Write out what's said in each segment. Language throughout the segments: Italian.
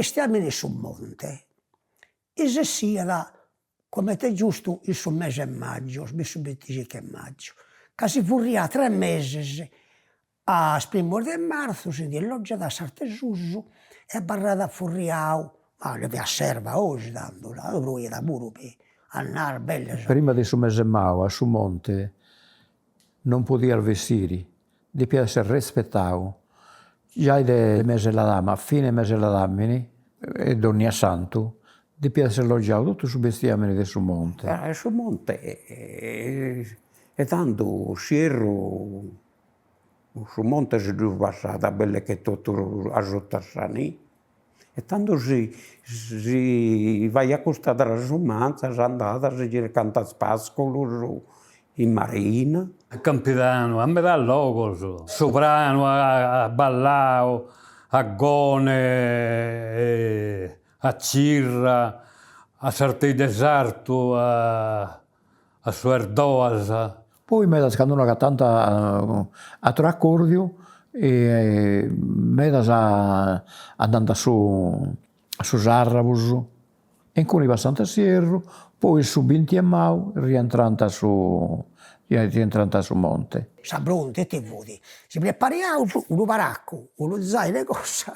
bestiamini su monte. E se sia come te giusto il suo mese maggio, il 25 maggio, che si furria 3 mesi a primo di marzo, si alloggia da Sartesuso e barra da furriao, ma le via serva oggi, dando la lui da muro per andare belle. Prima di su mese mau, a su monte, non podia vestire, di essere rispettato. Già del mese la dama, a fine mese la damini, e ogni santo, di essere alloggiato tutto su bestiamini di su monte. Su monte e tanto scierro, su monte si deve passare da belle che tutto a sottassani. E tanto si vai a costa della sumanza, si è andata, si gira canta spascolo in marina. A Campidano, a metà loco, soprano, a ballao, a gone, a cirra, a sartei desarto, a suerdoasa. Poi me da scandona che tanta a traccordio e me da andando su Sarrabus, e con i abbastanza sierro, poi su Binti e Mau, rientrando su monte. Sabrone, te voti, si prepariamo uno baracco, uno zaino e cosa,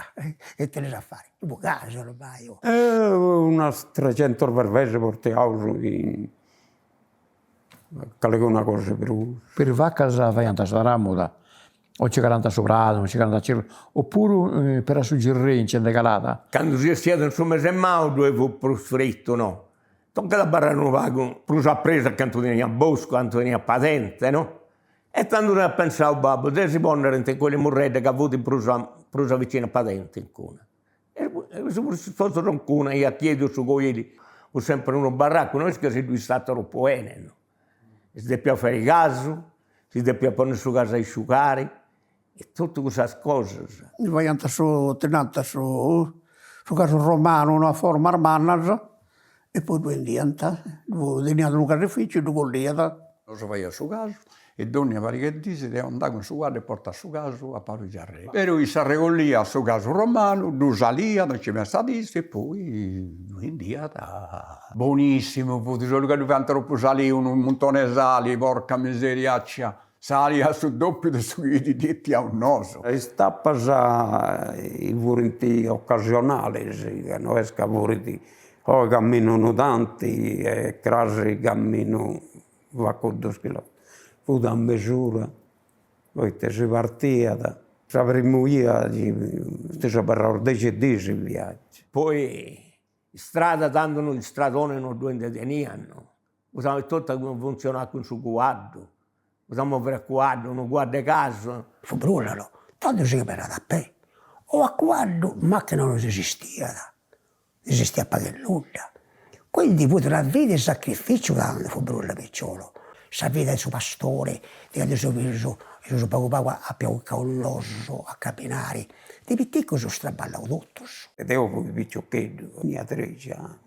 e te ne sa fare. Un caso ormai. Unas 300 vervese portiamo in... Qual è una cosa più... Per vacca vai a Saramuda, o c'è 40 soprano, o c'è 40 circa, oppure per suggerire in cende calata. Quando si è stato in su mese mau, dove fu fritto, no? Tocca la barra non vago, plus a presa quanto veniva a bosco, quanto veniva a patente, no? E tanto ne ha pensato, babbo, se si può andare in quelle murrette che ha avuto prusa vicino a patente in cuna. E se fosse in cuna, io a chiedere su quelli, ho sempre uno baracco, non è che si due stato troppo bene, no? Si deve fare il gas, si deve porre su casa a asciugare, e tutte queste cose. Vai andare su, tenente su caso romano, una forma armana, e poi due indianta, veniamo un carrificio, due colliata. Si vai a su caso e donne vari che dice devo andare con su guarda e porta su caso a Parugiarre. E lui si arregollia su caso romano, due salia, non ci messa e poi due indiata. Buonissimo, poi solo che lui fa troppo salire, un montone sali, porca miseriaccia. Salia su doppio di su di detti a un noso. E stappa già i vorenti occasionali, non è che vorenti. O camminano tanti e crasi cammino va con 2 chilometri. Poi da misura, poi si partia, la prima via, si per 10 giorni il viaggio. Poi strada, tanto non stradone non dove tenivano. Usavamo tutto come funzionava con su guardo. Usavamo per guardo, non guarda caso. Fu brullalo, tanto si capiva da pe. O a guardo, macchina non esistia. Esistia per nulla. Quindi potrà vedere il sacrificio che fu brulla picciolo. Sapete il suo pastore, di suo poco a piaucare l'osso, a camminare. Di piccolo sono straballato tutto. Ed io poi picciocchino, ogni 13 anni.